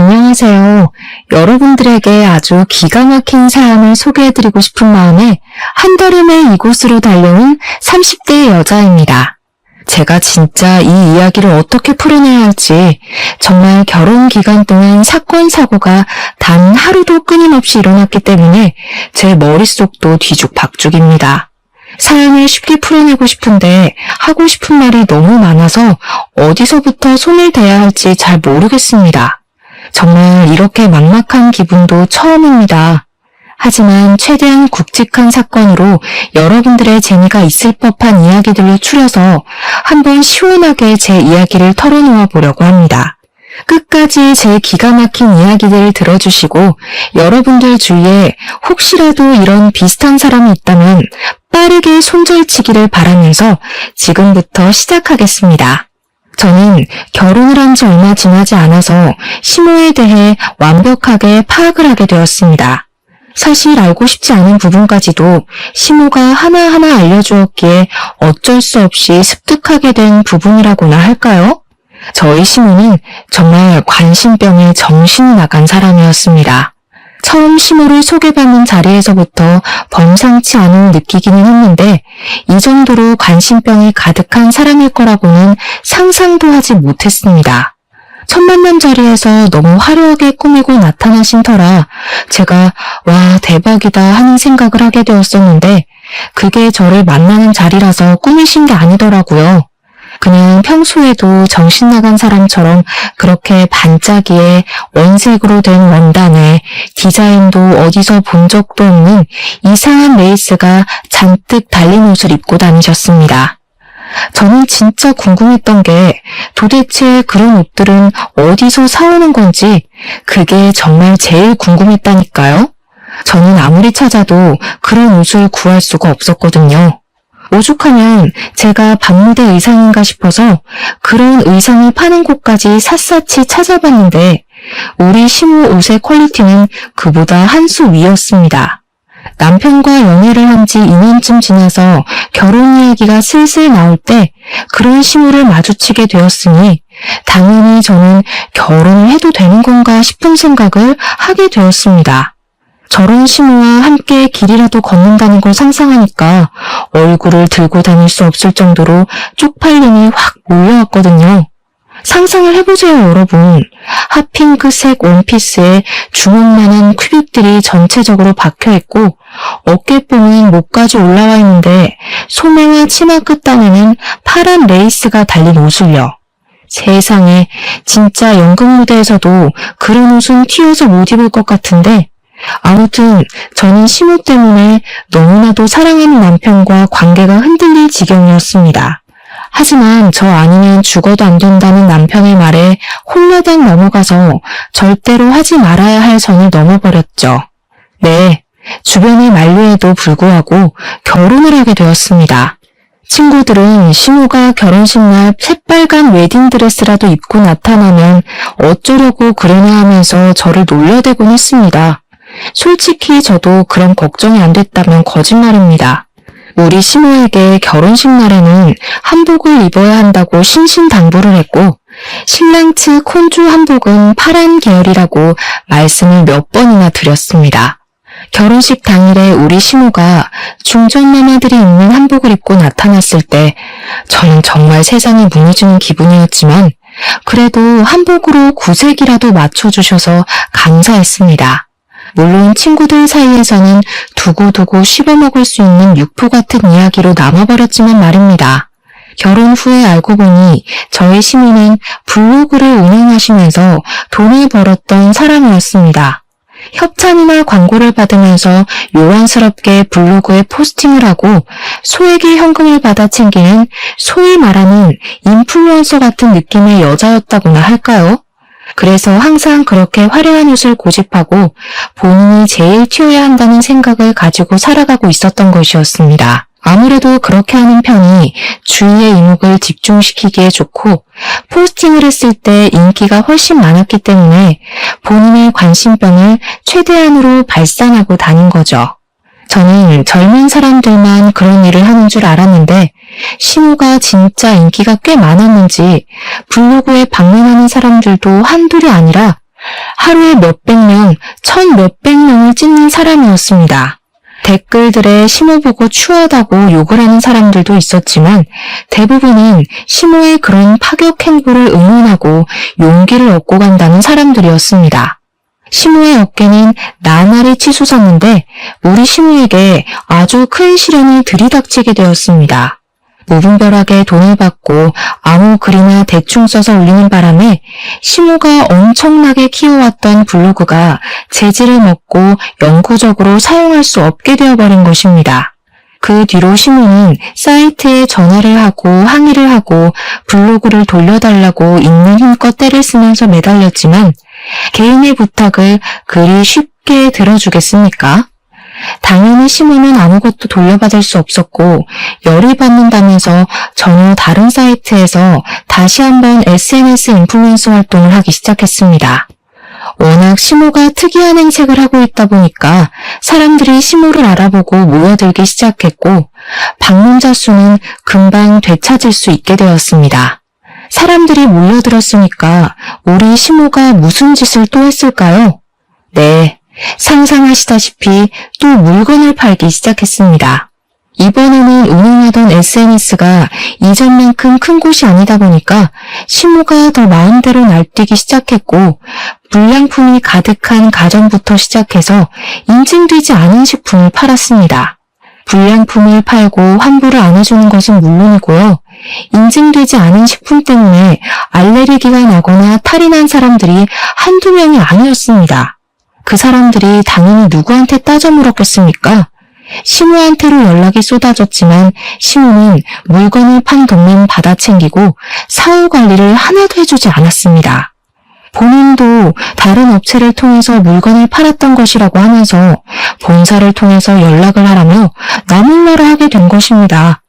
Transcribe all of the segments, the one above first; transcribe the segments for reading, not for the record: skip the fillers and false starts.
안녕하세요. 여러분들에게 아주 기가 막힌 사연을 소개해드리고 싶은 마음에 한달음에 이곳으로 달려온 30대 여자입니다. 제가 진짜 이 이야기를 어떻게 풀어내야 할지 정말 결혼 기간 동안 사건, 사고가 단 하루도 끊임없이 일어났기 때문에 제 머릿속도 뒤죽박죽입니다. 사연을 쉽게 풀어내고 싶은데 하고 싶은 말이 너무 많아서 어디서부터 손을 대야 할지 잘 모르겠습니다. 정말 이렇게 막막한 기분도 처음입니다. 하지만 최대한 굵직한 사건으로 여러분들의 재미가 있을 법한 이야기들로 추려서 한번 시원하게 제 이야기를 털어놓아 보려고 합니다. 끝까지 제 기가 막힌 이야기들을 들어주시고 여러분들 주위에 혹시라도 이런 비슷한 사람이 있다면 빠르게 손절치기를 바라면서 지금부터 시작하겠습니다. 저는 결혼을 한 지 얼마 지나지 않아서 시모에 대해 완벽하게 파악을 하게 되었습니다. 사실 알고 싶지 않은 부분까지도 시모가 하나하나 알려주었기에 어쩔 수 없이 습득하게 된 부분이라고나 할까요? 저희 시모는 정말 관심병에 정신이 나간 사람이었습니다. 처음 시모를 소개받는 자리에서부터 범상치 않은 느끼기는 했는데 이 정도로 관심병이 가득한 사람일 거라고는 상상도 하지 못했습니다. 첫 만남 자리에서 너무 화려하게 꾸미고 나타나신 터라 제가 와 대박이다 하는 생각을 하게 되었었는데 그게 저를 만나는 자리라서 꾸미신 게 아니더라고요. 그냥 평소에도 정신나간 사람처럼 그렇게 반짝이에 원색으로 된 원단에 디자인도 어디서 본 적도 없는 이상한 레이스가 잔뜩 달린 옷을 입고 다니셨습니다. 저는 진짜 궁금했던 게 도대체 그런 옷들은 어디서 사오는 건지 그게 정말 제일 궁금했다니까요. 저는 아무리 찾아도 그런 옷을 구할 수가 없었거든요. 오죽하면 제가 밤무대 의상인가 싶어서 그런 의상을 파는 곳까지 샅샅이 찾아봤는데 우리 시모 옷의 퀄리티는 그보다 한 수 위였습니다. 남편과 연애를 한 지 2년쯤 지나서 결혼 이야기가 슬슬 나올 때 그런 시모를 마주치게 되었으니 당연히 저는 결혼을 해도 되는 건가 싶은 생각을 하게 되었습니다. 저런 시모와 함께 길이라도 걷는다는 걸 상상하니까 얼굴을 들고 다닐 수 없을 정도로 쪽팔림이 확 몰려왔거든요. 상상을 해보세요, 여러분. 핫핑크색 원피스에 주먹만한 큐빅들이 전체적으로 박혀있고 어깨뽕은 목까지 올라와 있는데 소매와 치마 끝단에는 파란 레이스가 달린 옷을요. 세상에, 진짜 연극 무대에서도 그런 옷은 튀어서 못 입을 것 같은데 아무튼 저는 시모 때문에 너무나도 사랑하는 남편과 관계가 흔들릴 지경이었습니다. 하지만 저 아니면 죽어도 안 된다는 남편의 말에 홀라당 넘어가서 절대로 하지 말아야 할 선을 넘어버렸죠. 네, 주변의 만류에도 불구하고 결혼을 하게 되었습니다. 친구들은 시모가 결혼식 날 새빨간 웨딩드레스라도 입고 나타나면 어쩌려고 그러냐 하면서 저를 놀려대곤 했습니다. 솔직히 저도 그런 걱정이 안 됐다면 거짓말입니다. 우리 시모에게 결혼식 날에는 한복을 입어야 한다고 신신당부를 했고 신랑 측 혼주 한복은 파란 계열이라고 말씀을 몇 번이나 드렸습니다. 결혼식 당일에 우리 시모가 중전마마들이 입는 한복을 입고 나타났을 때 저는 정말 세상이 무너지는 기분이었지만 그래도 한복으로 구색이라도 맞춰주셔서 감사했습니다. 물론 친구들 사이에서는 두고두고 씹어먹을 수 있는 육포 같은 이야기로 남아버렸지만 말입니다. 결혼 후에 알고 보니 저희 시모는 블로그를 운영하시면서 돈을 벌었던 사람이었습니다. 협찬이나 광고를 받으면서 요란스럽게 블로그에 포스팅을 하고 소액의 현금을 받아 챙기는 소위 말하는 인플루언서 같은 느낌의 여자였다고나 할까요? 그래서 항상 그렇게 화려한 옷을 고집하고 본인이 제일 튀어야 한다는 생각을 가지고 살아가고 있었던 것이었습니다. 아무래도 그렇게 하는 편이 주위의 이목을 집중시키기에 좋고 포스팅을 했을 때 인기가 훨씬 많았기 때문에 본인의 관심병을 최대한으로 발산하고 다닌 거죠. 저는 젊은 사람들만 그런 일을 하는 줄 알았는데 시모가 진짜 인기가 꽤 많았는지 블로그에 방문하는 사람들도 한둘이 아니라 하루에 몇백 명, 천 몇백 명을 찍는 사람이었습니다. 댓글들에 시모 보고 추하다고 욕을 하는 사람들도 있었지만 대부분은 시모의 그런 파격 행보를 응원하고 용기를 얻고 간다는 사람들이었습니다. 시모의 어깨는 나날이 치솟았는데 우리 시모에게 아주 큰 시련이 들이닥치게 되었습니다. 무분별하게 돈을 받고 아무 글이나 대충 써서 올리는 바람에 시모가 엄청나게 키워왔던 블로그가 재질을 먹고 영구적으로 사용할 수 없게 되어버린 것입니다. 그 뒤로 시모는 사이트에 전화를 하고 항의를 하고 블로그를 돌려달라고 있는 힘껏 떼를 쓰면서 매달렸지만 개인의 부탁을 그리 쉽게 들어주겠습니까? 당연히 시모는 아무것도 돌려받을 수 없었고 열이 받는다면서 전혀 다른 사이트에서 다시 한번 SNS 인플루언서 활동을 하기 시작했습니다. 워낙 시모가 특이한 행색을 하고 있다 보니까 사람들이 시모를 알아보고 모여들기 시작했고 방문자 수는 금방 되찾을 수 있게 되었습니다. 사람들이 몰려들었으니까 우리 시모가 무슨 짓을 또 했을까요? 네. 상상하시다시피 또 물건을 팔기 시작했습니다. 이번에는 운영하던 SNS가 이전만큼 큰 곳이 아니다 보니까 시모가 더 마음대로 날뛰기 시작했고 불량품이 가득한 가전부터 시작해서 인증되지 않은 식품을 팔았습니다. 불량품을 팔고 환불을 안 해주는 것은 물론이고요. 인증되지 않은 식품 때문에 알레르기가 나거나 탈이 난 사람들이 한두 명이 아니었습니다. 그 사람들이 당연히 누구한테 따져 물었겠습니까? 시모한테로 연락이 쏟아졌지만 시모는 물건을 판 돈만 받아 챙기고 사후 관리를 하나도 해주지 않았습니다. 본인도 다른 업체를 통해서 물건을 팔았던 것이라고 하면서 본사를 통해서 연락을 하라며 나몰라라 하게 된 것입니다.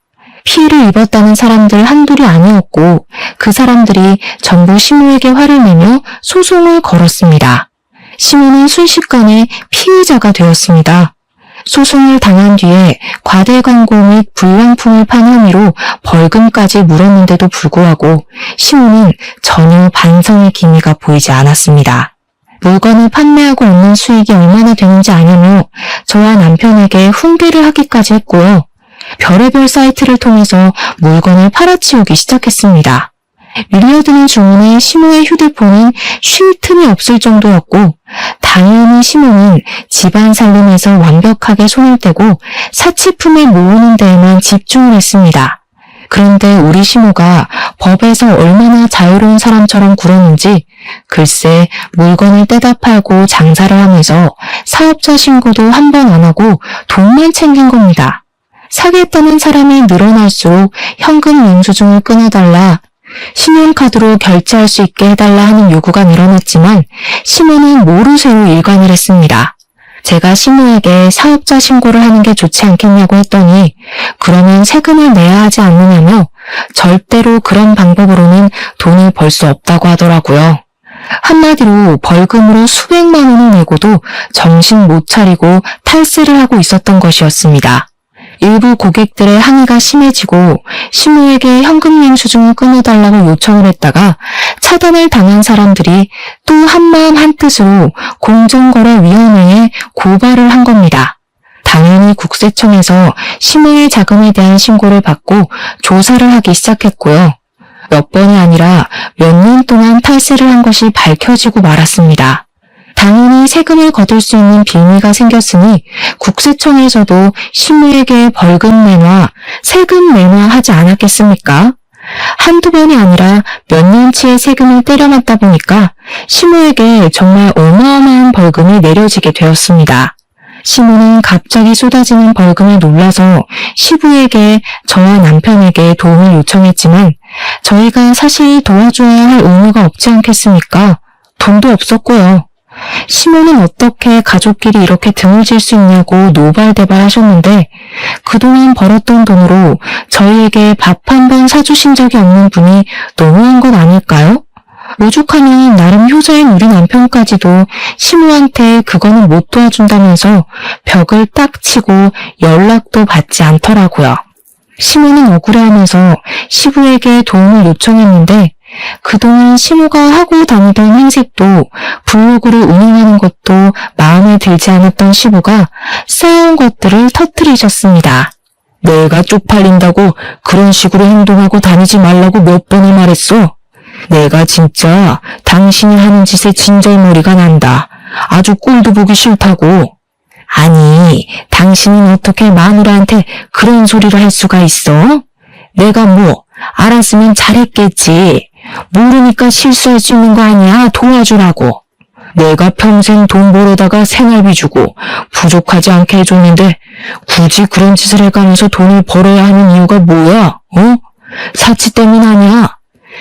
피해를 입었다는 사람들 한둘이 아니었고 그 사람들이 전부 시모에게 화를 내며 소송을 걸었습니다. 시모는 순식간에 피의자가 되었습니다. 소송을 당한 뒤에 과대 광고 및 불량품을 판 혐의로 벌금까지 물었는데도 불구하고 시모는 전혀 반성의 기미가 보이지 않았습니다. 물건을 판매하고 얻는 수익이 얼마나 되는지 아냐며 저와 남편에게 훈계를 하기까지 했고요. 별의별 사이트를 통해서 물건을 팔아치우기 시작했습니다. 밀려드는 주문에 시모의 휴대폰은 쉴 틈이 없을 정도였고 당연히 시모는 집안 살림에서 완벽하게 손을 떼고 사치품을 모으는 데에만 집중을 했습니다. 그런데 우리 시모가 법에서 얼마나 자유로운 사람처럼 굴었는지 글쎄 물건을 떼다 팔고 장사를 하면서 사업자 신고도 한 번 안 하고 돈만 챙긴 겁니다. 사겠다는 사람이 늘어날수록 현금 영수증을 끊어달라, 신용카드로 결제할 수 있게 해달라 하는 요구가 늘어났지만 시모는 모르쇠로 일관을 했습니다. 제가 시모에게 사업자 신고를 하는 게 좋지 않겠냐고 했더니 그러면 세금을 내야 하지 않느냐며 절대로 그런 방법으로는 돈을 벌 수 없다고 하더라고요. 한마디로 벌금으로 수백만 원을 내고도 정신 못 차리고 탈세를 하고 있었던 것이었습니다. 일부 고객들의 항의가 심해지고 시모에게 현금 영수증을 끊어달라고 요청을 했다가 차단을 당한 사람들이 또 한마음 한뜻으로 공정거래위원회에 고발을 한 겁니다. 당연히 국세청에서 시모의 자금에 대한 신고를 받고 조사를 하기 시작했고요. 몇 번이 아니라 몇 년 동안 탈세를 한 것이 밝혀지고 말았습니다. 당연히 세금을 거둘 수 있는 빌미가 생겼으니 국세청에서도 시모에게 벌금 내놔, 세금 내놔 하지 않았겠습니까? 한두 번이 아니라 몇 년치의 세금을 때려맞다 보니까 시모에게 정말 어마어마한 벌금이 내려지게 되었습니다. 시모는 갑자기 쏟아지는 벌금에 놀라서 시부에게 저와 남편에게 도움을 요청했지만 저희가 사실 도와줘야 할 의무가 없지 않겠습니까? 돈도 없었고요. 시모는 어떻게 가족끼리 이렇게 등을 질 수 있냐고 노발대발 하셨는데 그동안 벌었던 돈으로 저희에게 밥 한 번 사주신 적이 없는 분이 너무한 것 아닐까요? 오죽하면 나름 효자인 우리 남편까지도 시모한테 그거는 못 도와준다면서 벽을 딱 치고 연락도 받지 않더라고요. 시모는 억울해하면서 시부에게 도움을 요청했는데 그동안 시모가 하고 다니던 행색도 블로그를 운영하는 것도 마음에 들지 않았던 시부가 쌓아온 것들을 터뜨리셨습니다. 내가 쪽팔린다고 그런 식으로 행동하고 다니지 말라고 몇 번을 말했어. 내가 진짜 당신이 하는 짓에 진절머리가 난다. 아주 꼴도 보기 싫다고. 아니, 당신은 어떻게 마누라한테 그런 소리를 할 수가 있어? 내가 뭐 알았으면 잘했겠지. 모르니까 실수할 수 있는 거 아니야. 도와주라고. 내가 평생 돈 벌어다가 생활비 주고 부족하지 않게 해줬는데 굳이 그런 짓을 해가면서 돈을 벌어야 하는 이유가 뭐야? 사치 때문 아니야.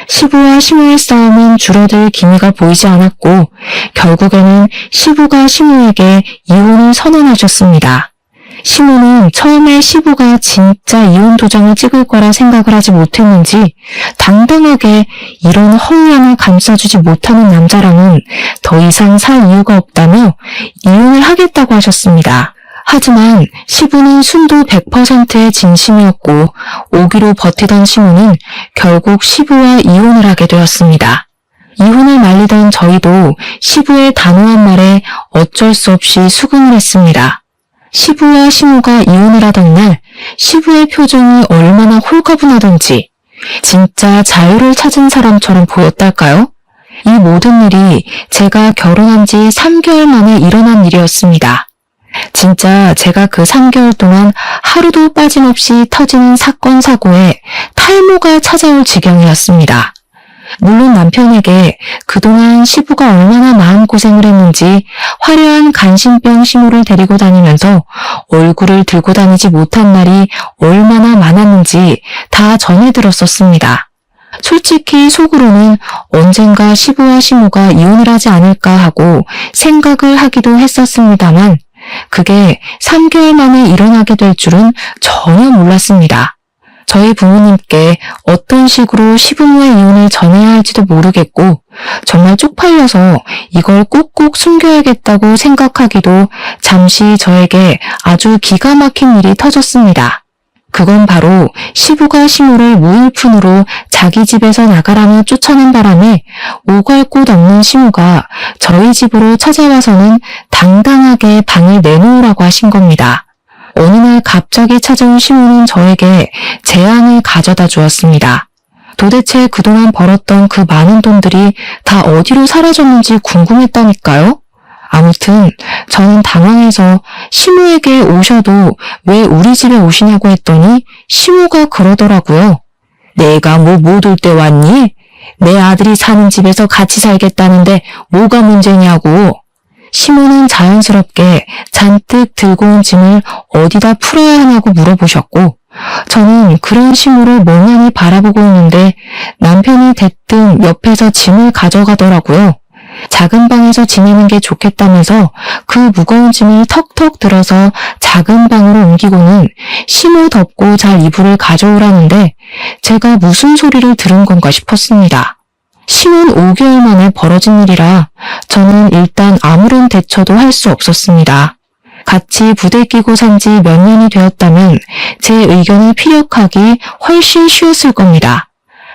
시부와 시모의 싸움은 줄어들 기미가 보이지 않았고 결국에는 시부가 시모에게 이혼을 선언하셨습니다. 시모는 처음에 시부가 진짜 이혼 도장을 찍을 거라 생각을 하지 못했는지 당당하게 이런 허위함을 감싸주지 못하는 남자랑은 더 이상 살 이유가 없다며 이혼을 하겠다고 하셨습니다. 하지만 시부는 순도 100%의 진심이었고 오기로 버티던 시모는 결국 시부와 이혼을 하게 되었습니다. 이혼을 말리던 저희도 시부의 단호한 말에 어쩔 수 없이 수긍을 했습니다. 시부와 시모가 이혼을 하던 날 시부의 표정이 얼마나 홀가분하던지 진짜 자유를 찾은 사람처럼 보였달까요? 이 모든 일이 제가 결혼한 지 3개월 만에 일어난 일이었습니다. 진짜 제가 그 3개월 동안 하루도 빠짐없이 터지는 사건 사고에 탈모가 찾아올 지경이었습니다. 물론 남편에게 그동안 시부가 얼마나 마음고생을 했는지 화려한 간신병 시모를 데리고 다니면서 얼굴을 들고 다니지 못한 날이 얼마나 많았는지 다 전해 들었었습니다. 솔직히 속으로는 언젠가 시부와 시모가 이혼을 하지 않을까 하고 생각을 하기도 했었습니다만 그게 3개월 만에 일어나게 될 줄은 전혀 몰랐습니다. 저희 부모님께 어떤 식으로 시부모의 이혼을 전해야 할지도 모르겠고 정말 쪽팔려서 이걸 꼭꼭 숨겨야겠다고 생각하기도 잠시 저에게 아주 기가 막힌 일이 터졌습니다. 그건 바로 시부가 시모를 무일푼으로 자기 집에서 나가라며 쫓아낸 바람에 오갈 곳 없는 시모가 저희 집으로 찾아와서는 당당하게 방을 내놓으라고 하신 겁니다. 어느 날 갑자기 찾아온 시모는 저에게 재앙을 가져다 주었습니다. 도대체 그동안 벌었던 그 많은 돈들이 다 어디로 사라졌는지 궁금했다니까요. 아무튼 저는 당황해서 시모에게 오셔도 왜 우리 집에 오시냐고 했더니 시모가 그러더라고요. 내가 뭐 못 올 때 왔니? 내 아들이 사는 집에서 같이 살겠다는데 뭐가 문제냐고. 시모는 자연스럽게 잔뜩 들고 온 짐을 어디다 풀어야 하냐고 물어보셨고 저는 그런 시모를 멍하니 바라보고 있는데 남편이 대뜸 옆에서 짐을 가져가더라고요. 작은 방에서 지내는 게 좋겠다면서 그 무거운 짐을 턱턱 들어서 작은 방으로 옮기고는 시모 덮고 잘 이불을 가져오라는데 제가 무슨 소리를 들은 건가 싶었습니다. 신혼 5개월 만에 벌어진 일이라 저는 일단 아무런 대처도 할 수 없었습니다. 같이 부대 끼고 산 지 몇 년이 되었다면 제 의견을 피력하기 훨씬 쉬웠을 겁니다.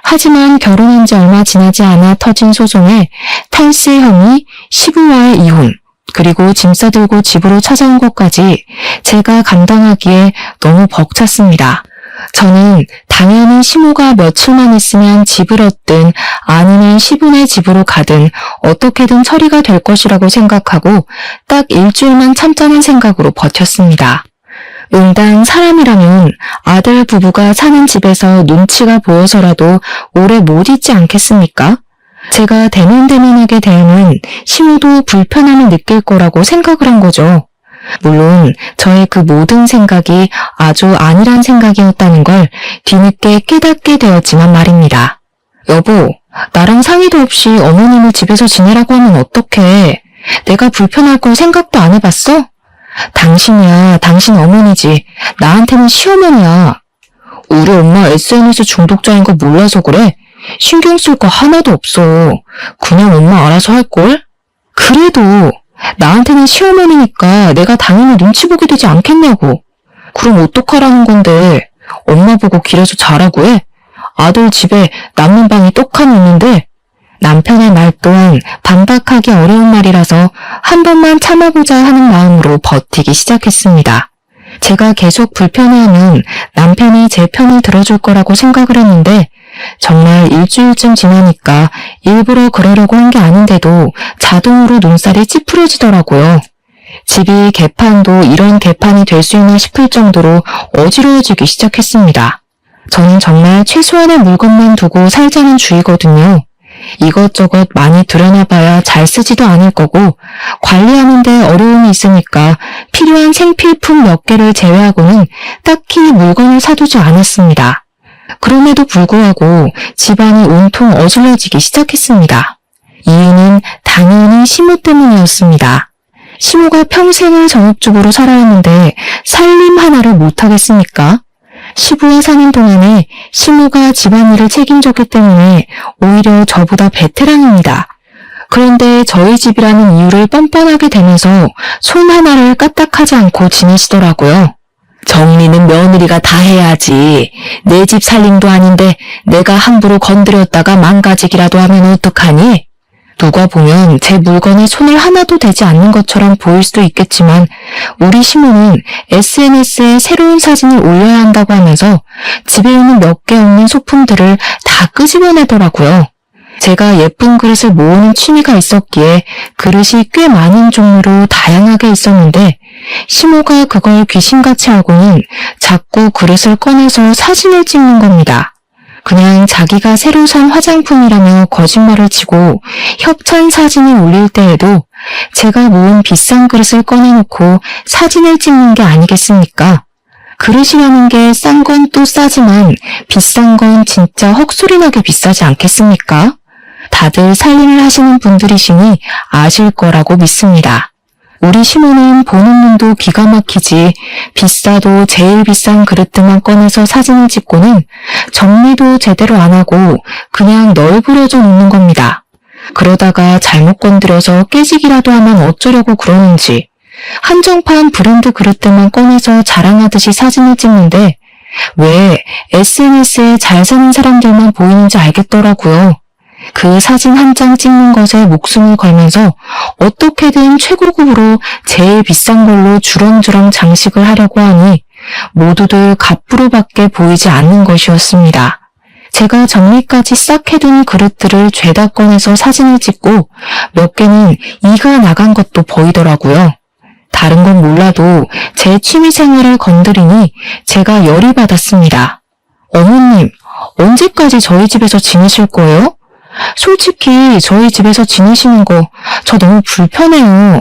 하지만 결혼한 지 얼마 지나지 않아 터진 소송에 탈세 혐의, 시부와의 이혼, 그리고 짐 싸들고 집으로 찾아온 것까지 제가 감당하기에 너무 벅찼습니다. 저는 당연히 시모가 며칠만 있으면 집을 얻든 아니면 시부네 집으로 가든 어떻게든 처리가 될 것이라고 생각하고 딱 일주일만 참자는 생각으로 버텼습니다. 응당 사람이라면 아들 부부가 사는 집에서 눈치가 보여서라도 오래 못 있지 않겠습니까? 제가 대면대면하게 대하면 시모도 불편함을 느낄 거라고 생각을 한 거죠. 물론 저의 그 모든 생각이 아주 안일한 생각이었다는 걸 뒤늦게 깨닫게 되었지만 말입니다. 여보, 나랑 상의도 없이 어머님을 집에서 지내라고 하면 어떡해? 내가 불편할 걸 생각도 안 해봤어? 당신이야, 당신 어머니지. 나한테는 시어머니야. 우리 엄마 SNS 중독자인 거 몰라서 그래? 신경 쓸 거 하나도 없어. 그냥 엄마 알아서 할걸? 그래도 나한테는 시어머니니까 내가 당연히 눈치 보게 되지 않겠냐고. 그럼 어떡하라는 건데 엄마 보고 길에서 자라고 해? 아들 집에 남는 방이 똑하니 있는데 남편의 말 또한 반박하기 어려운 말이라서 한 번만 참아보자 하는 마음으로 버티기 시작했습니다. 제가 계속 불편해하면 남편이 제 편을 들어줄 거라고 생각을 했는데 정말 일주일쯤 지나니까 일부러 그러려고 한 게 아닌데도 자동으로 눈살이 찌푸려지더라고요. 집이 개판도 이런 개판이 될 수 있나 싶을 정도로 어지러워지기 시작했습니다. 저는 정말 최소한의 물건만 두고 살자는 주의거든요. 이것저것 많이 들여놔봐야 잘 쓰지도 않을 거고 관리하는데 어려움이 있으니까 필요한 생필품 몇 개를 제외하고는 딱히 물건을 사두지 않았습니다. 그럼에도 불구하고 집안이 온통 어질러지기 시작했습니다. 이유는 당연히 시모 때문이었습니다. 시모가 평생을 전업주부로 살아야 하는데 살림 하나를 못하겠습니까? 시부와 사는 동안에 시모가 집안일을 책임졌기 때문에 오히려 저보다 베테랑입니다. 그런데 저희 집이라는 이유를 뻔뻔하게 대면서 손 하나를 까딱하지 않고 지내시더라고요. 정리는 며느리가 다 해야지. 내 집 살림도 아닌데 내가 함부로 건드렸다가 망가지기라도 하면 어떡하니? 누가 보면 제 물건에 손을 하나도 대지 않는 것처럼 보일 수도 있겠지만 우리 시모는 SNS에 새로운 사진을 올려야 한다고 하면서 집에 있는 몇 개 없는 소품들을 다 끄집어내더라고요. 제가 예쁜 그릇을 모으는 취미가 있었기에 그릇이 꽤 많은 종류로 다양하게 있었는데 시모가 그걸 귀신같이 하고는 자꾸 그릇을 꺼내서 사진을 찍는 겁니다. 그냥 자기가 새로 산 화장품이라며 거짓말을 치고 협찬 사진을 올릴 때에도 제가 모은 비싼 그릇을 꺼내놓고 사진을 찍는 게 아니겠습니까? 그릇이라는 게 싼 건 또 싸지만 비싼 건 진짜 헉소리나게 비싸지 않겠습니까? 다들 살림을 하시는 분들이시니 아실 거라고 믿습니다. 우리 시모는 보는 눈도 기가 막히지 비싸도 제일 비싼 그릇들만 꺼내서 사진을 찍고는 정리도 제대로 안 하고 그냥 널브러져 놓는 겁니다. 그러다가 잘못 건드려서 깨지기라도 하면 어쩌려고 그러는지 한정판 브랜드 그릇들만 꺼내서 자랑하듯이 사진을 찍는데 왜 SNS에 잘 사는 사람들만 보이는지 알겠더라고요. 그 사진 한 장 찍는 것에 목숨을 걸면서 어떻게든 최고급으로 제일 비싼 걸로 주렁주렁 장식을 하려고 하니 모두들 갑부로밖에 보이지 않는 것이었습니다. 제가 정리까지 싹 해둔 그릇들을 죄다 꺼내서 사진을 찍고 몇 개는 이가 나간 것도 보이더라고요. 다른 건 몰라도 제 취미생활을 건드리니 제가 열이 받았습니다. 어머님, 언제까지 저희 집에서 지내실 거예요? 솔직히 저희 집에서 지내시는 거 저 너무 불편해요.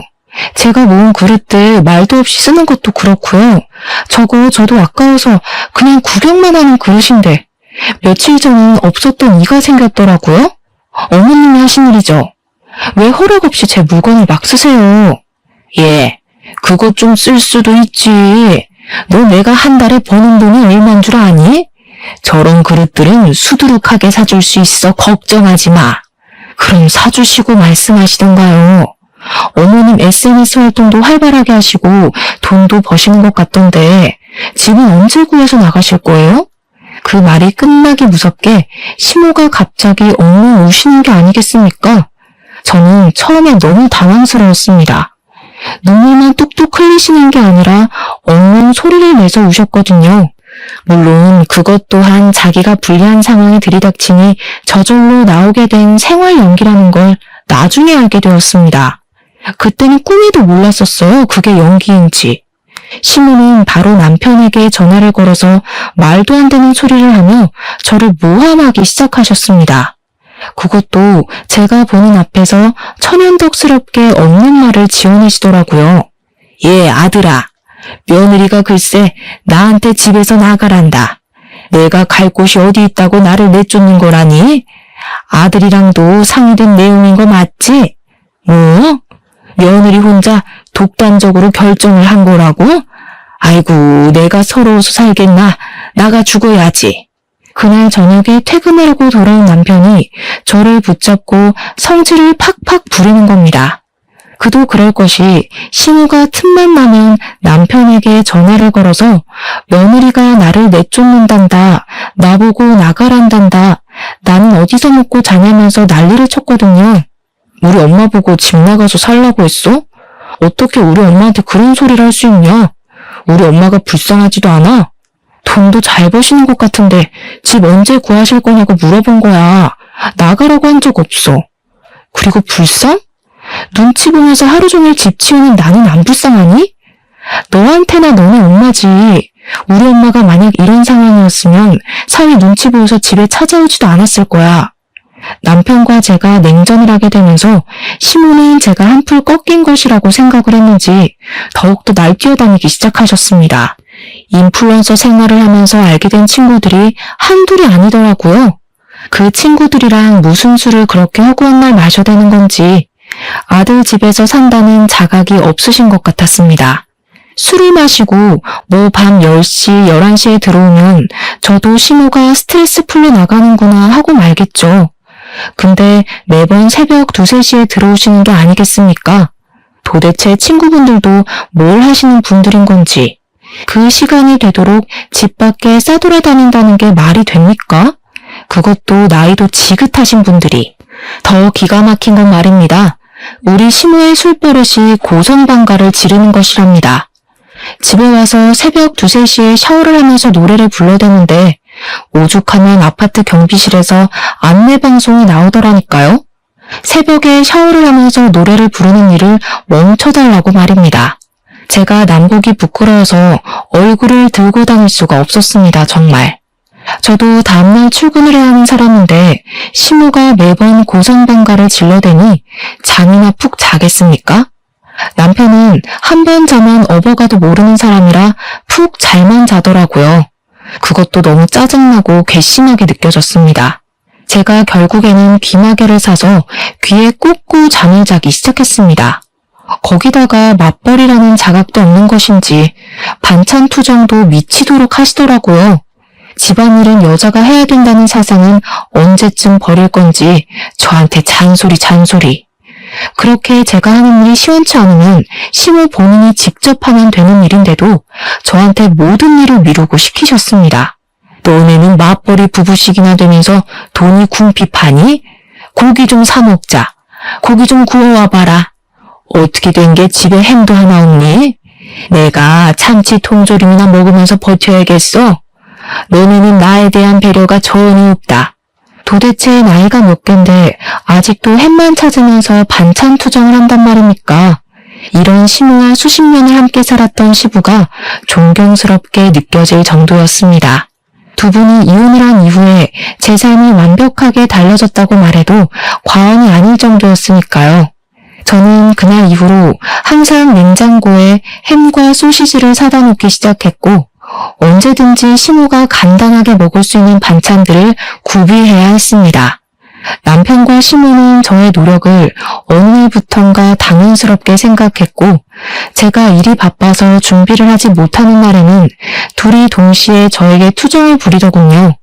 제가 모은 그릇들 말도 없이 쓰는 것도 그렇고요. 저거 저도 아까워서 그냥 구경만 하는 그릇인데 며칠 전엔 없었던 이가 생겼더라고요. 어머님이 하신 일이죠. 왜 허락 없이 제 물건을 막 쓰세요? 예, 그거 좀 쓸 수도 있지. 너 내가 한 달에 버는 돈이 얼만 줄 아니? 저런 그릇들은 수두룩하게 사줄 수 있어 걱정하지 마. 그럼 사주시고 말씀하시던가요. 어머님 SNS 활동도 활발하게 하시고 돈도 버시는 것 같던데 집은 언제 구해서 나가실 거예요? 그 말이 끝나기 무섭게 시모가 갑자기 엉엉 우시는 게 아니겠습니까? 저는 처음에 너무 당황스러웠습니다. 눈물만 뚝뚝 흘리시는 게 아니라 엉엉 소리를 내서 우셨거든요. 물론 그것 또한 자기가 불리한 상황에 들이닥치니 저절로 나오게 된 생활 연기라는 걸 나중에 알게 되었습니다. 그때는 꿈에도 몰랐었어요. 그게 연기인지. 시모는 바로 남편에게 전화를 걸어서 말도 안 되는 소리를 하며 저를 모함하기 시작하셨습니다. 그것도 제가 보는 앞에서 천연덕스럽게 없는 말을 지어내시더라고요. 예, 아들아. 며느리가 글쎄 나한테 집에서 나가란다. 내가 갈 곳이 어디 있다고 나를 내쫓는 거라니? 아들이랑도 상의된 내용인 거 맞지? 뭐? 며느리 혼자 독단적으로 결정을 한 거라고? 아이고, 내가 서러워서 살겠나? 나가 죽어야지. 그날 저녁에 퇴근하려고 돌아온 남편이 저를 붙잡고 성질을 팍팍 부리는 겁니다. 그도 그럴 것이 시무가 틈만 나면 남편에게 전화를 걸어서 며느리가 나를 내쫓는단다, 나보고 나가란단다, 나는 어디서 먹고 자냐면서 난리를 쳤거든요. 우리 엄마 보고 집 나가서 살라고 했어? 어떻게 우리 엄마한테 그런 소리를 할 수 있냐? 우리 엄마가 불쌍하지도 않아? 돈도 잘 버시는 것 같은데 집 언제 구하실 거냐고 물어본 거야. 나가라고 한 적 없어. 그리고 불쌍? 눈치 보면서 하루 종일 집 치우는 나는 안 불쌍하니? 너한테나 너네 엄마지. 우리 엄마가 만약 이런 상황이었으면 사위 눈치 보여서 집에 찾아오지도 않았을 거야. 남편과 제가 냉전을 하게 되면서 시모는 제가 한풀 꺾인 것이라고 생각을 했는지 더욱더 날뛰어다니기 시작하셨습니다. 인플루언서 생활을 하면서 알게 된 친구들이 한둘이 아니더라고요. 그 친구들이랑 무슨 술을 그렇게 허구한 날 마셔대는 건지 아들 집에서 산다는 자각이 없으신 것 같았습니다. 술을 마시고 뭐 밤 10시, 11시에 들어오면 저도 시모가 스트레스 풀려 나가는구나 하고 말겠죠. 근데 매번 새벽 2, 3시에 들어오시는 게 아니겠습니까? 도대체 친구분들도 뭘 하시는 분들인 건지 그 시간이 되도록 집 밖에 싸돌아다닌다는 게 말이 됩니까? 그것도 나이도 지긋하신 분들이. 더 기가 막힌 건 말입니다. 우리 시모의 술버릇이 고성방가를 지르는 것이랍니다. 집에 와서 새벽 2, 3시에 샤워를 하면서 노래를 불러대는데 오죽하면 아파트 경비실에서 안내방송이 나오더라니까요. 새벽에 샤워를 하면서 노래를 부르는 일을 멈춰달라고 말입니다. 제가 남보기 부끄러워서 얼굴을 들고 다닐 수가 없었습니다. 정말. 저도 다음날 출근을 해야 하는 사람인데 시모가 매번 고성방가를 질러대니 잠이나 푹 자겠습니까? 남편은 한 번 자면 업어가도 모르는 사람이라 푹 잘만 자더라고요. 그것도 너무 짜증나고 괘씸하게 느껴졌습니다. 제가 결국에는 귀마개를 사서 귀에 꽂고 잠을 자기 시작했습니다. 거기다가 맞벌이라는 자각도 없는 것인지 반찬 투정도 미치도록 하시더라고요. 집안일은 여자가 해야 된다는 사상은 언제쯤 버릴 건지 저한테 잔소리. 그렇게 제가 하는 일이 시원치 않으면 시모 본인이 직접 하면 되는 일인데도 저한테 모든 일을 미루고 시키셨습니다. 너네는 맞벌이 부부식이나 되면서 돈이 궁핍하니? 고기 좀 사 먹자. 고기 좀 구워와봐라. 어떻게 된 게 집에 햄도 하나 없니? 내가 참치 통조림이나 먹으면서 버텨야겠어. 너네는 나에 대한 배려가 전혀 없다. 도대체 나이가 몇 갠데 아직도 햄만 찾으면서 반찬 투정을 한단 말입니까? 이런 시모와 수십 년을 함께 살았던 시부가 존경스럽게 느껴질 정도였습니다. 두 분이 이혼을 한 이후에 제 삶이 완벽하게 달라졌다고 말해도 과언이 아닐 정도였으니까요. 저는 그날 이후로 항상 냉장고에 햄과 소시지를 사다 놓기 시작했고 언제든지 시모가 간단하게 먹을 수 있는 반찬들을 구비해야 했습니다. 남편과 시모는 저의 노력을 어느 날부턴가 당연스럽게 생각했고 제가 일이 바빠서 준비를 하지 못하는 날에는 둘이 동시에 저에게 투정을 부리더군요.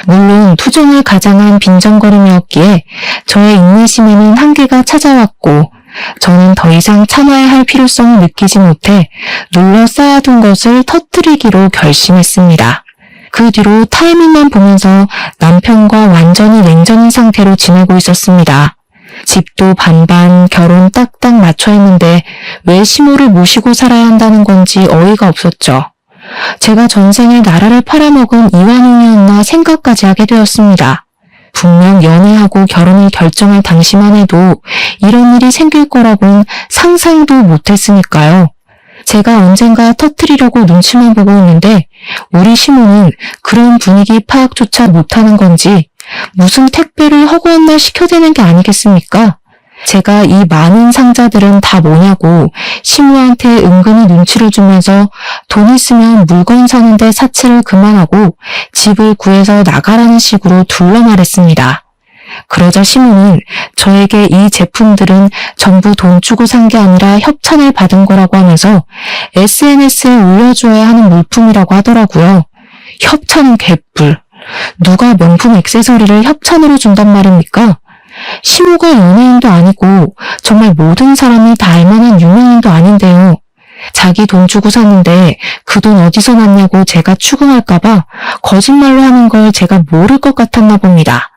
물론 투정을 가장한 빈정거림이었기에 저의 인내심에는 한계가 찾아왔고 저는 더 이상 참아야 할 필요성을 느끼지 못해 눌러 쌓아둔 것을 터뜨리기로 결심했습니다. 그 뒤로 타이밍만 보면서 남편과 완전히 냉전인 상태로 지내고 있었습니다. 집도 반반, 결혼 딱딱 맞춰 했는데 왜 시모를 모시고 살아야 한다는 건지 어이가 없었죠. 제가 전생에 나라를 팔아먹은 이완용이었나 생각까지 하게 되었습니다. 분명 연애하고 결혼을 결정할 당시만 해도 이런 일이 생길 거라고는 상상도 못했으니까요. 제가 언젠가 터뜨리려고 눈치만 보고 있는데 우리 시모는 그런 분위기 파악조차 못하는 건지 무슨 택배를 허구한 날 시켜대는 게 아니겠습니까? 제가 이 많은 상자들은 다 뭐냐고 시모한테 은근히 눈치를 주면서 돈 있으면 물건 사는데 사치를 그만하고 집을 구해서 나가라는 식으로 둘러 말했습니다. 그러자 시모는 저에게 이 제품들은 전부 돈 주고 산 게 아니라 협찬을 받은 거라고 하면서 SNS에 올려줘야 하는 물품이라고 하더라고요. 협찬은 개뿔. 누가 명품 액세서리를 협찬으로 준단 말입니까? 시모가 연예인도 아니고 정말 모든 사람이 다 알만한 유명인도 아닌데요. 자기 돈 주고 샀는데 그 돈 어디서 났냐고 제가 추궁할까봐 거짓말로 하는 걸 제가 모를 것 같았나 봅니다.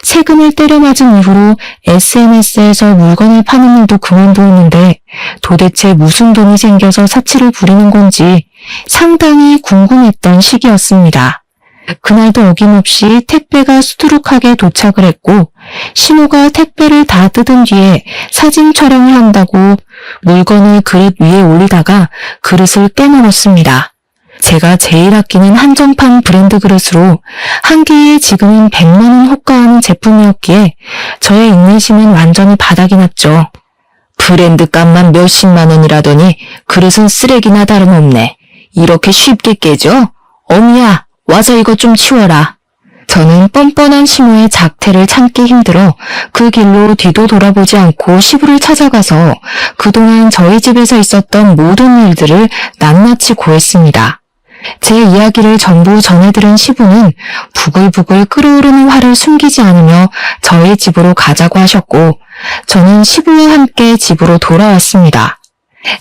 세금을 때려맞은 이후로 SNS에서 물건을 파는 일도 그만두었는데 도대체 무슨 돈이 생겨서 사치를 부리는 건지 상당히 궁금했던 시기였습니다. 그날도 어김없이 택배가 수두룩하게 도착을 했고 시모가 택배를 다 뜯은 뒤에 사진 촬영을 한다고 물건을 그릇 위에 올리다가 그릇을 깨물었습니다. 제가 제일 아끼는 한정판 브랜드 그릇으로 한 개에 지금은 100만 원 호가하는 제품이었기에 저의 인내심은 완전히 바닥이 났죠. 브랜드 값만 몇십만 원이라더니 그릇은 쓰레기나 다름없네. 이렇게 쉽게 깨져? 어미야, 와서 이것 좀 치워라. 저는 뻔뻔한 시모의 작태를 참기 힘들어 그 길로 뒤도 돌아보지 않고 시부를 찾아가서 그동안 저희 집에서 있었던 모든 일들을 낱낱이 고했습니다. 제 이야기를 전부 전해들은 시부는 부글부글 끓어오르는 화를 숨기지 않으며 저희 집으로 가자고 하셨고 저는 시부와 함께 집으로 돌아왔습니다.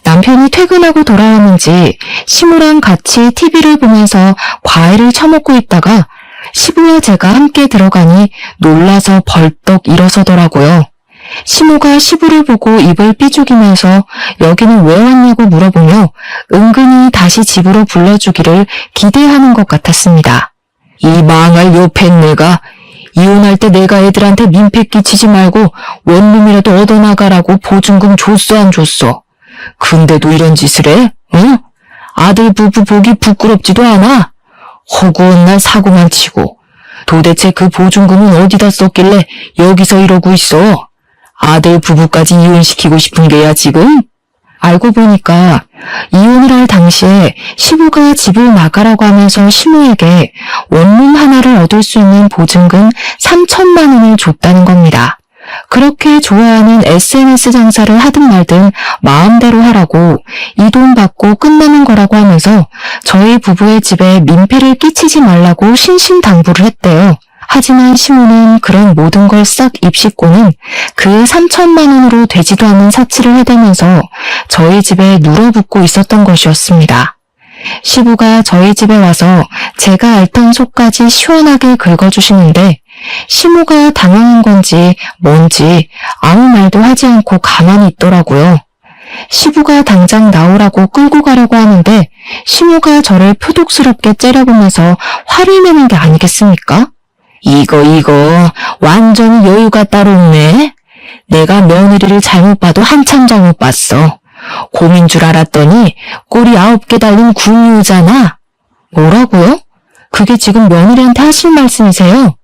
남편이 퇴근하고 돌아왔는지 시부랑 같이 TV를 보면서 과일을 처먹고 있다가 시부와 제가 함께 들어가니 놀라서 벌떡 일어서더라고요. 시모가 시부를 보고 입을 삐죽이면서 여기는 왜 왔냐고 물어보며 은근히 다시 집으로 불러주기를 기대하는 것 같았습니다. 이 망할 요팻네가 이혼할 때 내가 애들한테 민폐 끼치지 말고 원룸이라도 얻어나가라고 보증금 줬어 안 줬어? 근데도 이런 짓을 해? 응? 아들 부부 보기 부끄럽지도 않아? 허구한 날 사고만 치고 도대체 그 보증금은 어디다 썼길래 여기서 이러고 있어? 아들 부부까지 이혼시키고 싶은 게야 지금? 알고 보니까 이혼을 할 당시에 시부가 집을 나가라고 하면서 시모에게 원룸 하나를 얻을 수 있는 보증금 3천만 원을 줬다는 겁니다. 그렇게 좋아하는 SNS 장사를 하든 말든 마음대로 하라고 이 돈 받고 끝나는 거라고 하면서 저희 부부의 집에 민폐를 끼치지 말라고 신신당부를 했대요. 하지만 시모는 그런 모든 걸 싹 입씹고는 그 3천만 원으로 되지도 않는 사치를 해대면서 저희 집에 눌어붙고 있었던 것이었습니다. 시부가 저희 집에 와서 제가 앓던 속까지 시원하게 긁어주시는데 시모가 당황한 건지 뭔지 아무 말도 하지 않고 가만히 있더라고요. 시부가 당장 나오라고 끌고 가려고 하는데 시모가 저를 표독스럽게 째려보면서 화를 내는 게 아니겠습니까? 이거 완전히 여유가 따로 없네. 내가 며느리를 잘못 봐도 한참 잘못 봤어. 곰인 줄 알았더니 꼬리 9개 달린 궁유잖아. 뭐라고요? 그게 지금 며느리한테 하실 말씀이세요?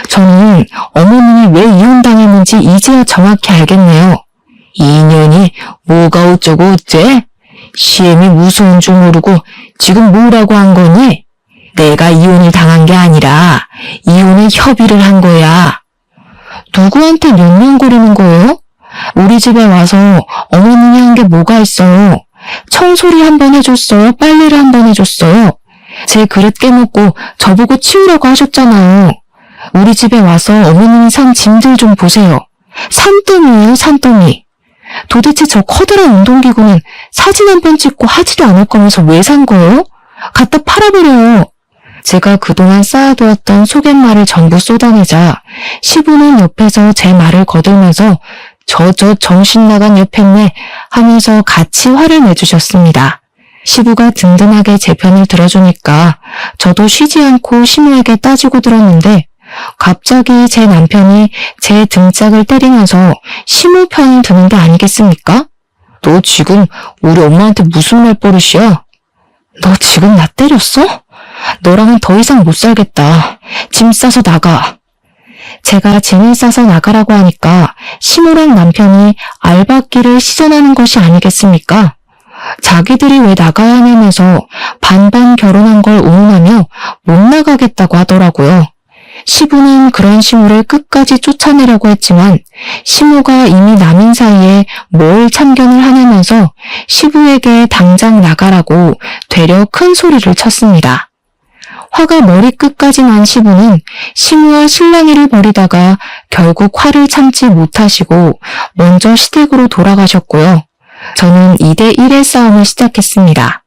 저는 어머님이 왜 이혼당했는지 이제야 정확히 알겠네요. 이년이 뭐가 어쩌고 어째? 시엠이 무서운 줄 모르고 지금 뭐라고 한 거니? 내가 이혼을 당한 게 아니라 이혼에 협의를 한 거야. 누구한테 명령거리는 거예요? 우리 집에 와서 어머님이 한 게 뭐가 있어요? 청소를 한번 해줬어요? 빨래를 한번 해줬어요? 제 그릇 깨먹고 저보고 치우라고 하셨잖아요. 우리 집에 와서 어머님이 산 짐들 좀 보세요. 산더미예요, 산더미. 도대체 저 커다란 운동기구는 사진 한 번 찍고 하지도 않을 거면서 왜 산 거예요? 갖다 팔아버려요. 제가 그동안 쌓아두었던 속갯말을 전부 쏟아내자 시부는 옆에서 제 말을 거들면서 저 정신나간 옆했네 하면서 같이 화를 내주셨습니다. 시부가 든든하게 제 편을 들어주니까 저도 쉬지 않고 시모에게 따지고 들었는데 갑자기 제 남편이 제 등짝을 때리면서 시모 편을 드는 게 아니겠습니까? 너 지금 우리 엄마한테 무슨 말버릇이야? 너 지금 나 때렸어? 너랑은 더 이상 못 살겠다. 짐 싸서 나가. 제가 짐을 싸서 나가라고 하니까 시모랑 남편이 알박기를 시전하는 것이 아니겠습니까? 자기들이 왜 나가야 하냐면서 반반 결혼한 걸 운운하며 못 나가겠다고 하더라고요. 시부는 그런 시모를 끝까지 쫓아내려고 했지만 시모가 이미 남인 사이에 뭘 참견을 하냐면서 시부에게 당장 나가라고 되려 큰 소리를 쳤습니다. 화가 머리끝까지 난 시부는 시무와 실랑이를 벌이다가 결국 화를 참지 못하시고 먼저 시댁으로 돌아가셨고요. 저는 2대1의 싸움을 시작했습니다.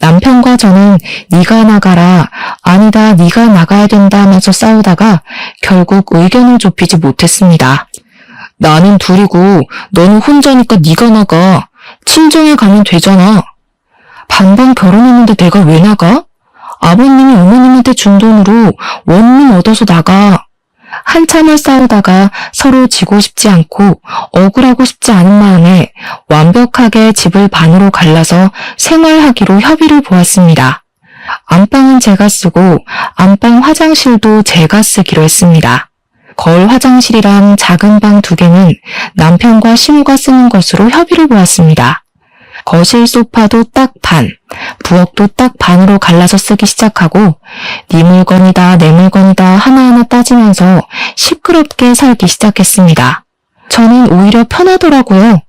남편과 저는 네가 나가라, 아니다 네가 나가야 된다 하면서 싸우다가 결국 의견을 좁히지 못했습니다. 나는 둘이고 너는 혼자니까 네가 나가. 친정에 가면 되잖아. 반반 결혼했는데 내가 왜 나가? 아버님이 어머님한테 준 돈으로 원룸 얻어서 나가. 한참을 싸우다가 서로 지고 싶지 않고 억울하고 싶지 않은 마음에 완벽하게 집을 반으로 갈라서 생활하기로 협의를 보았습니다. 안방은 제가 쓰고 안방 화장실도 제가 쓰기로 했습니다. 거울 화장실이랑 작은 방 2개는 남편과 시무가 쓰는 것으로 협의를 보았습니다. 거실 소파도 딱 반, 부엌도 딱 반으로 갈라서 쓰기 시작하고 네 물건이다 내 물건이다 하나하나 따지면서 시끄럽게 살기 시작했습니다. 저는 오히려 편하더라고요.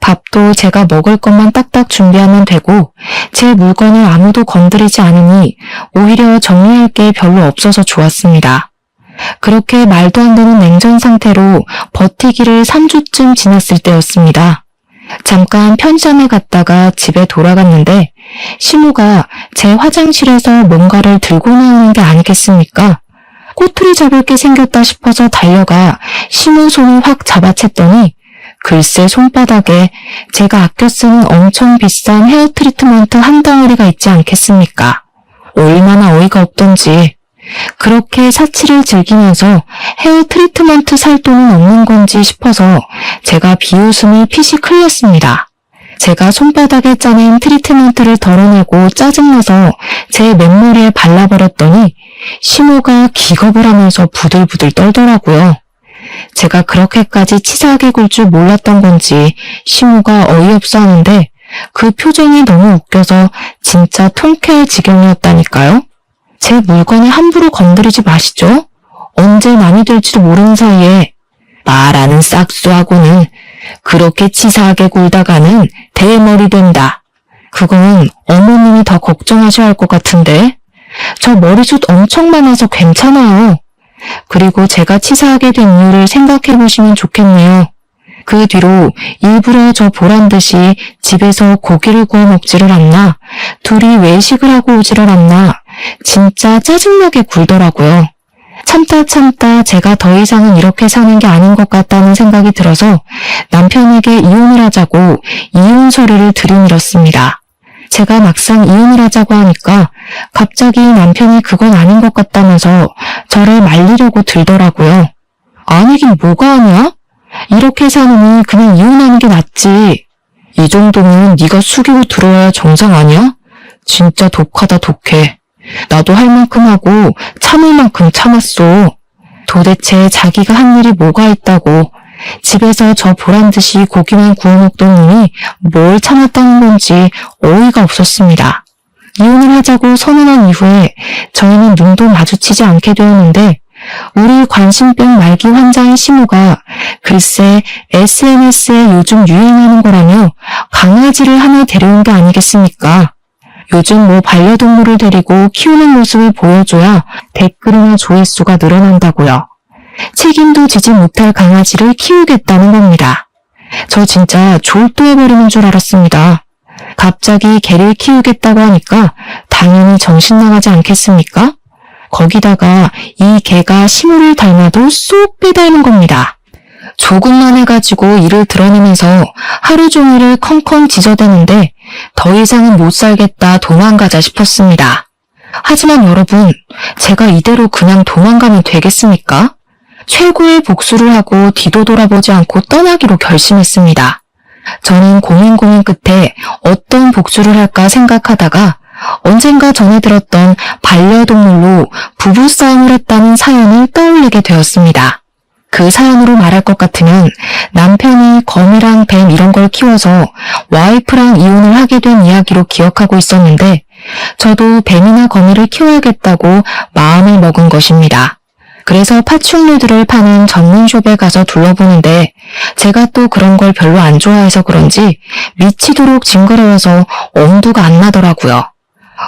밥도 제가 먹을 것만 딱딱 준비하면 되고 제 물건을 아무도 건드리지 않으니 오히려 정리할 게 별로 없어서 좋았습니다. 그렇게 말도 안 되는 냉전 상태로 버티기를 3주쯤 지났을 때였습니다. 잠깐 편의점에 갔다가 집에 돌아갔는데 시무가 제 화장실에서 뭔가를 들고 나오는 게 아니겠습니까? 꼬투리 잡을 게 생겼다 싶어서 달려가 시무 손을 확 잡아챘더니 글쎄 손바닥에 제가 아껴 쓰는 엄청 비싼 헤어 트리트먼트 한 덩어리가 있지 않겠습니까? 얼마나 어이가 없던지. 그렇게 사치를 즐기면서 헤어 트리트먼트 살 돈은 없는 건지 싶어서 제가 비웃음이 피식 흘렸습니다. 제가 손바닥에 짜낸 트리트먼트를 덜어내고 짜증나서 제 맨머리에 발라버렸더니 시모가 기겁을 하면서 부들부들 떨더라고요. 제가 그렇게까지 치사하게 굴 줄 몰랐던 건지 시모가 어이없어 하는데 그 표정이 너무 웃겨서 진짜 통쾌할 지경이었다니까요. 제 물건을 함부로 건드리지 마시죠. 언제 남이 될지도 모르는 사이에 말하는 싹수하고는 그렇게 치사하게 굴다가는 대머리 된다. 그건 어머님이 더 걱정하셔야 할 것 같은데 저 머리숱 엄청 많아서 괜찮아요. 그리고 제가 치사하게 된 이유를 생각해 보시면 좋겠네요. 그 뒤로 일부러 저 보란 듯이 집에서 고기를 구워 먹지를 않나, 둘이 외식을 하고 오지를 않나, 진짜 짜증나게 굴더라고요. 참다 제가 더 이상은 이렇게 사는 게 아닌 것 같다는 생각이 들어서 남편에게 이혼을 하자고 이혼 소리를 들이밀었습니다. 제가 막상 이혼을 하자고 하니까 갑자기 남편이 그건 아닌 것 같다면서 저를 말리려고 들더라고요. 아니긴 뭐가 아니야? 이렇게 사느니 그냥 이혼하는 게 낫지. 이 정도면 네가 숙이고 들어야 정상 아니야? 진짜 독하다 독해. 나도 할 만큼 하고 참을 만큼 참았어. 도대체 자기가 한 일이 뭐가 있다고 집에서 저 보란 듯이 고기만 구워 먹던 놈이 뭘 참았다는 건지 어이가 없었습니다. 이혼을 하자고 선언한 이후에 저희는 눈도 마주치지 않게 되었는데 우리 관심병 말기 환자인 시모가 글쎄 SNS에 요즘 유행하는 거라며 강아지를 하나 데려온 게 아니겠습니까? 요즘 뭐 반려동물을 데리고 키우는 모습을 보여줘야 댓글이나 조회수가 늘어난다고요. 책임도 지지 못할 강아지를 키우겠다는 겁니다. 저 진짜 졸도해버리는 줄 알았습니다. 갑자기 개를 키우겠다고 하니까 당연히 정신 나가지 않겠습니까? 거기다가 이 개가 시모를 닮아도 쏙 빼닮은 겁니다. 조금만 해가지고 이를 드러내면서 하루 종일을 컹컹 짖어대는데 더 이상은 못 살겠다 도망가자 싶었습니다. 하지만 여러분, 제가 이대로 그냥 도망가면 되겠습니까? 최고의 복수를 하고 뒤도 돌아보지 않고 떠나기로 결심했습니다. 저는 고민 끝에 어떤 복수를 할까 생각하다가 언젠가 전해 들었던 반려동물로 부부싸움을 했다는 사연을 떠올리게 되었습니다. 그 사연으로 말할 것 같으면 남편이 거미랑 뱀 이런 걸 키워서 와이프랑 이혼을 하게 된 이야기로 기억하고 있었는데 저도 뱀이나 거미를 키워야겠다고 마음을 먹은 것입니다. 그래서 파충류들을 파는 전문숍에 가서 둘러보는데 제가 또 그런 걸 별로 안 좋아해서 그런지 미치도록 징그러워서 엄두가 안 나더라고요.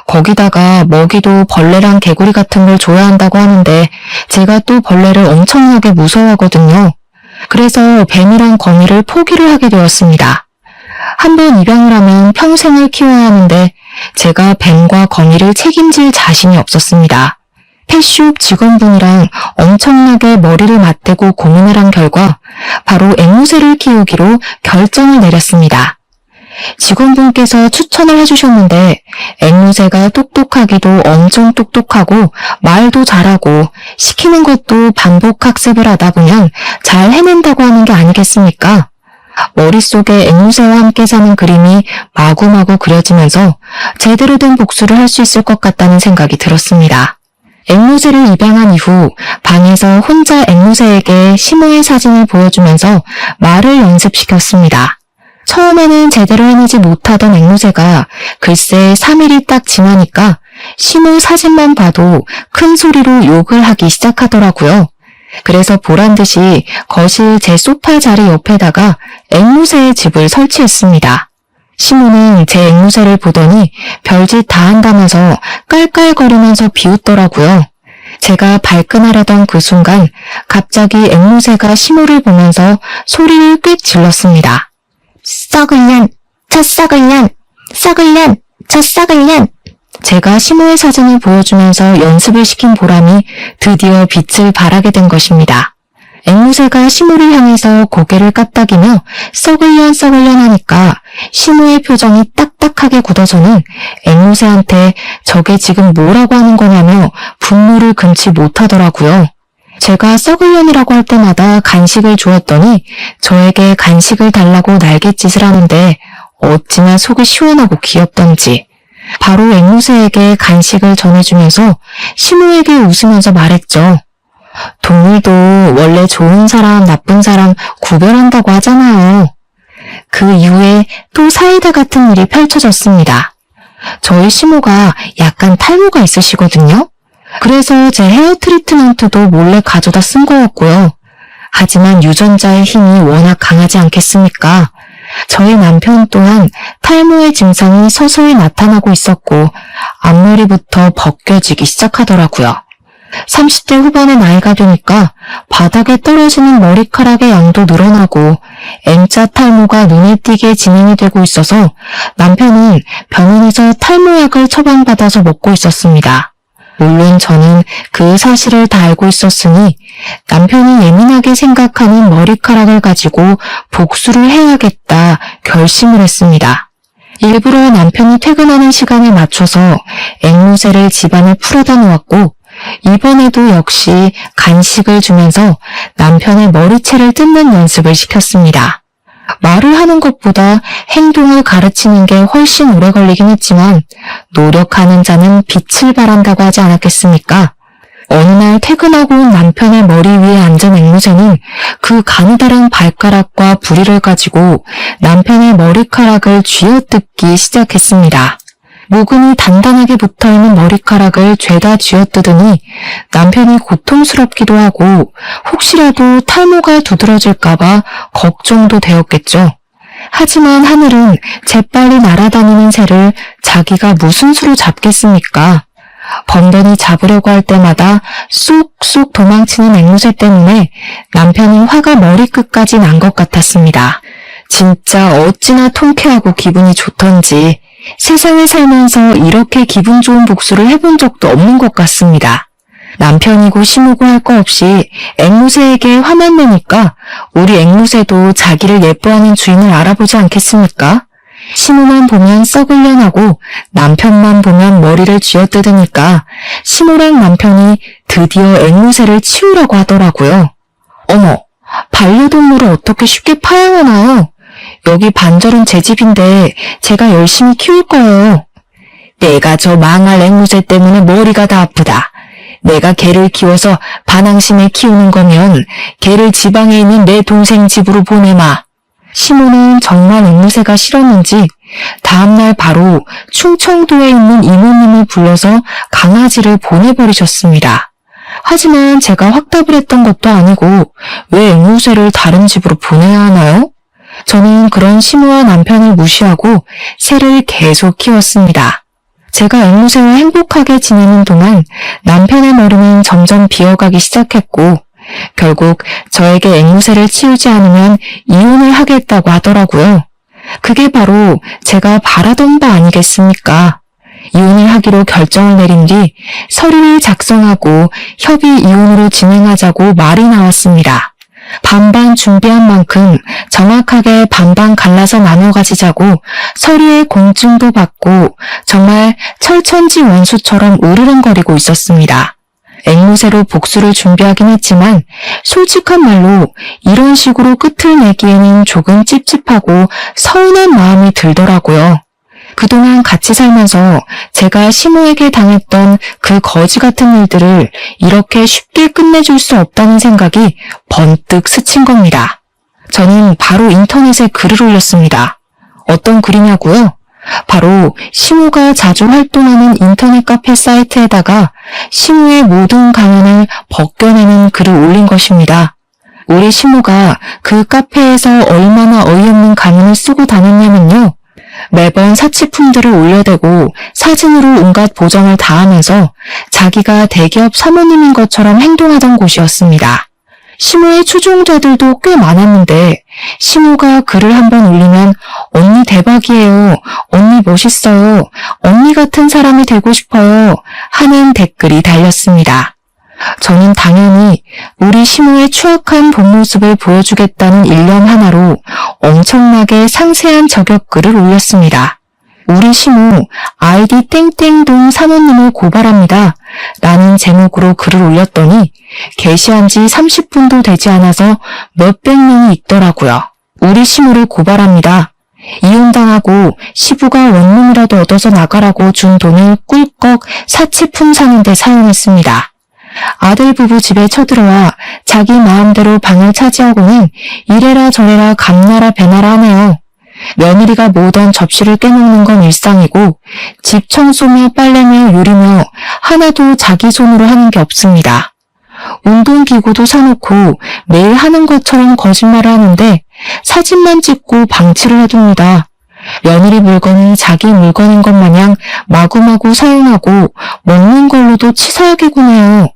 거기다가 먹이도 벌레랑 개구리 같은 걸 줘야 한다고 하는데 제가 또 벌레를 엄청나게 무서워하거든요. 그래서 뱀이랑 거미를 포기를 하게 되었습니다. 한번 입양을 하면 평생을 키워야 하는데 제가 뱀과 거미를 책임질 자신이 없었습니다. 펫숍 직원분이랑 엄청나게 머리를 맞대고 고민을 한 결과 바로 앵무새를 키우기로 결정을 내렸습니다. 직원분께서 추천을 해주셨는데 앵무새가 똑똑하기도 엄청 똑똑하고 말도 잘하고 시키는 것도 반복 학습을 하다 보면 잘 해낸다고 하는 게 아니겠습니까? 머릿속에 앵무새와 함께 사는 그림이 마구마구 그려지면서 제대로 된 복수를 할 수 있을 것 같다는 생각이 들었습니다. 앵무새를 입양한 이후 방에서 혼자 앵무새에게 시모의 사진을 보여주면서 말을 연습시켰습니다. 처음에는 제대로 해내지 못하던 앵무새가 글쎄 3일이 딱 지나니까 시모 사진만 봐도 큰 소리로 욕을 하기 시작하더라고요. 그래서 보란듯이 거실 제 소파 자리 옆에다가 앵무새의 집을 설치했습니다. 시모는 제 앵무새를 보더니 별짓 다 한다면서 깔깔거리면서 비웃더라고요. 제가 발끈하려던 그 순간 갑자기 앵무새가 시모를 보면서 소리를 꽥 질렀습니다. 썩을 년, 저 썩을 년, 썩을 년, 저 썩을 년. 제가 시모의 사진을 보여주면서 연습을 시킨 보람이 드디어 빛을 발하게 된 것입니다. 앵무새가 시모를 향해서 고개를 까딱이며 썩을 년 하니까 시모의 표정이 딱딱하게 굳어서는 앵무새한테 저게 지금 뭐라고 하는 거냐며 분노를 금치 못하더라고요. 제가 썩을 년이라고 할 때마다 간식을 주었더니 저에게 간식을 달라고 날갯짓을 하는데 어찌나 속이 시원하고 귀엽던지 바로 앵무새에게 간식을 전해주면서 시모에게 웃으면서 말했죠. 동물도 원래 좋은 사람, 나쁜 사람 구별한다고 하잖아요. 그 이후에 또 사이다 같은 일이 펼쳐졌습니다. 저희 시모가 약간 탈모가 있으시거든요. 그래서 제 헤어 트리트먼트도 몰래 가져다 쓴 거였고요. 하지만 유전자의 힘이 워낙 강하지 않겠습니까? 저희 남편 또한 탈모의 증상이 서서히 나타나고 있었고 앞머리부터 벗겨지기 시작하더라고요. 30대 후반의 나이가 되니까 바닥에 떨어지는 머리카락의 양도 늘어나고 M자 탈모가 눈에 띄게 진행이 되고 있어서 남편은 병원에서 탈모약을 처방받아서 먹고 있었습니다. 물론 저는 그 사실을 다 알고 있었으니 남편이 예민하게 생각하는 머리카락을 가지고 복수를 해야겠다 결심을 했습니다. 일부러 남편이 퇴근하는 시간에 맞춰서 앵무새를 집안에 풀어다 놓았고 이번에도 역시 간식을 주면서 남편의 머리채를 뜯는 연습을 시켰습니다. 말을 하는 것보다 행동을 가르치는 게 훨씬 오래 걸리긴 했지만 노력하는 자는 빛을 발한다고 하지 않았겠습니까? 어느 날 퇴근하고 온 남편의 머리 위에 앉은 앵무새는 그 가느다란 발가락과 부리를 가지고 남편의 머리카락을 쥐어뜯기 시작했습니다. 모근이 단단하게 붙어있는 머리카락을 죄다 쥐어뜯으니 남편이 고통스럽기도 하고 혹시라도 탈모가 두드러질까봐 걱정도 되었겠죠. 하지만 하늘은 재빨리 날아다니는 새를 자기가 무슨 수로 잡겠습니까? 번번이 잡으려고 할 때마다 쏙쏙 도망치는 앵무새 때문에 남편이 화가 머리끝까지 난 것 같았습니다. 진짜 어찌나 통쾌하고 기분이 좋던지 세상을 살면서 이렇게 기분 좋은 복수를 해본 적도 없는 것 같습니다. 남편이고 시모고 할 거 없이 앵무새에게 화만 내니까 우리 앵무새도 자기를 예뻐하는 주인을 알아보지 않겠습니까? 시모만 보면 썩을려나고 남편만 보면 머리를 쥐어뜯으니까 시모랑 남편이 드디어 앵무새를 치우려고 하더라고요. 어머, 반려동물을 어떻게 쉽게 파양하나요? 여기 반절은 제 집인데 제가 열심히 키울 거예요. 내가 저 망할 앵무새 때문에 머리가 다 아프다. 내가 개를 키워서 반항심에 키우는 거면 개를 지방에 있는 내 동생 집으로 보내마. 시모는 정말 앵무새가 싫었는지 다음날 바로 충청도에 있는 이모님을 불러서 강아지를 보내버리셨습니다. 하지만 제가 확답을 했던 것도 아니고 왜 앵무새를 다른 집으로 보내야 하나요? 저는 그런 시모와 남편을 무시하고 새를 계속 키웠습니다. 제가 앵무새와 행복하게 지내는 동안 남편의 머리는 점점 비어가기 시작했고 결국 저에게 앵무새를 치우지 않으면 이혼을 하겠다고 하더라고요. 그게 바로 제가 바라던 바 아니겠습니까? 이혼을 하기로 결정을 내린 뒤 서류를 작성하고 협의 이혼으로 진행하자고 말이 나왔습니다. 반반 준비한 만큼 정확하게 반반 갈라서 나눠 가지자고 서류에 공증도 받고 정말 철천지 원수처럼 으르렁거리고 있었습니다. 앵무새로 복수를 준비하긴 했지만 솔직한 말로 이런 식으로 끝을 내기에는 조금 찝찝하고 서운한 마음이 들더라고요. 그동안 같이 살면서 제가 시모에게 당했던 그 거지 같은 일들을 이렇게 쉽게 끝내줄 수 없다는 생각이 번뜩 스친 겁니다. 저는 바로 인터넷에 글을 올렸습니다. 어떤 글이냐고요? 바로 시모가 자주 활동하는 인터넷 카페 사이트에다가 시모의 모든 가면을 벗겨내는 글을 올린 것입니다. 우리 시모가 그 카페에서 얼마나 어이없는 가면을 쓰고 다녔냐면요. 매번 사치품들을 올려대고 사진으로 온갖 보정을 다하면서 자기가 대기업 사모님인 것처럼 행동하던 곳이었습니다. 시모의 추종자들도 꽤 많았는데 시모가 글을 한번 올리면 언니 대박이에요, 언니 멋있어요, 언니 같은 사람이 되고 싶어요 하는 댓글이 달렸습니다. 저는 당연히 우리 시모의 추악한 본 모습을 보여주겠다는 일념 하나로 엄청나게 상세한 저격글을 올렸습니다. 우리 시모 아이디 땡땡동 사모님을 고발합니다 라는 제목으로 글을 올렸더니 게시한 지 30분도 되지 않아서 몇백 명이 있더라고요. 우리 시모를 고발합니다. 이혼당하고 시부가 원룸이라도 얻어서 나가라고 준 돈을 꿀꺽 사치품 사는데 사용했습니다. 아들 부부 집에 쳐들어와 자기 마음대로 방을 차지하고는 이래라 저래라 감나라 배나라 하네요. 며느리가 모던 접시를 깨먹는 건 일상이고 집 청소며 빨래며 요리며 하나도 자기 손으로 하는 게 없습니다. 운동기구도 사놓고 매일 하는 것처럼 거짓말을 하는데 사진만 찍고 방치를 해둡니다. 며느리 물건은 자기 물건인 것 마냥 마구마구 사용하고 먹는 걸로도 치사하게 구네요.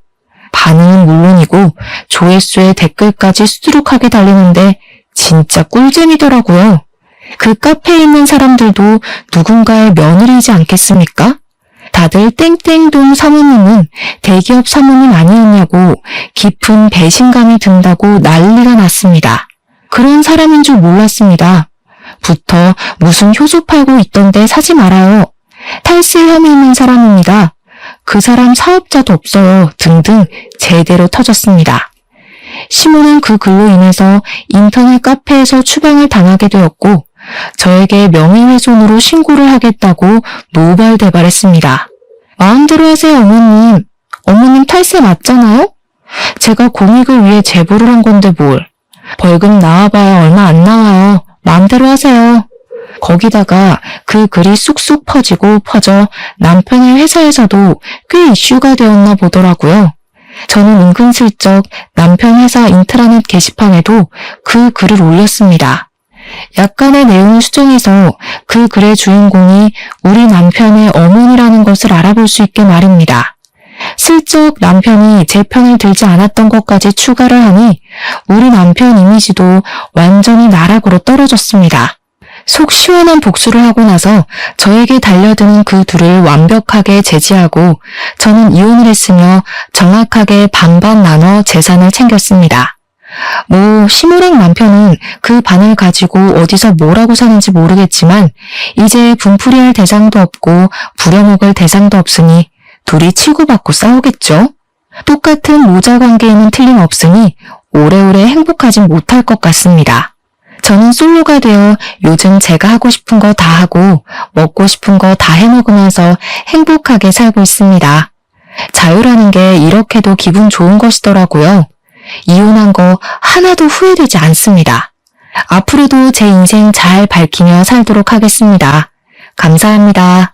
반응은 물론이고 조회수에 댓글까지 수두룩하게 달리는데 진짜 꿀잼이더라고요. 그 카페에 있는 사람들도 누군가의 며느리이지 않겠습니까? 다들 땡땡동 사모님은 대기업 사모님 아니었냐고 깊은 배신감이 든다고 난리가 났습니다. 그런 사람인 줄 몰랐습니다. 부터 무슨 효소 팔고 있던데 사지 말아요. 탈세 혐의 있는 사람입니다. 그 사람 사업자도 없어요. 등등 제대로 터졌습니다. 시모는 그 글로 인해서 인터넷 카페에서 추방을 당하게 되었고 저에게 명예훼손으로 신고를 하겠다고 노발대발했습니다. 마음대로 하세요, 어머님. 어머님 탈세 맞잖아요? 제가 공익을 위해 제보를 한 건데 뭘. 벌금 나와봐야 얼마 안 나와요. 마음대로 하세요. 거기다가 그 글이 쑥쑥 퍼져 남편의 회사에서도 꽤 이슈가 되었나 보더라고요. 저는 은근슬쩍 남편 회사 인트라넷 게시판에도 그 글을 올렸습니다. 약간의 내용을 수정해서 그 글의 주인공이 우리 남편의 어머니라는 것을 알아볼 수 있게 말입니다. 슬쩍 남편이 제 편을 들지 않았던 것까지 추가를 하니 우리 남편 이미지도 완전히 나락으로 떨어졌습니다. 속 시원한 복수를 하고 나서 저에게 달려드는 그 둘을 완벽하게 제지하고 저는 이혼을 했으며 정확하게 반반 나눠 재산을 챙겼습니다. 시모랑 남편은 그 반을 가지고 어디서 뭐라고 사는지 모르겠지만 이제 분풀이할 대상도 없고 부려먹을 대상도 없으니 둘이 치고받고 싸우겠죠. 똑같은 모자 관계에는 틀림없으니 오래오래 행복하진 못할 것 같습니다. 저는 솔로가 되어 요즘 제가 하고 싶은 거 다 하고 먹고 싶은 거 다 해먹으면서 행복하게 살고 있습니다. 자유라는 게 이렇게도 기분 좋은 것이더라고요. 이혼한 거 하나도 후회되지 않습니다. 앞으로도 제 인생 잘 밝히며 살도록 하겠습니다. 감사합니다.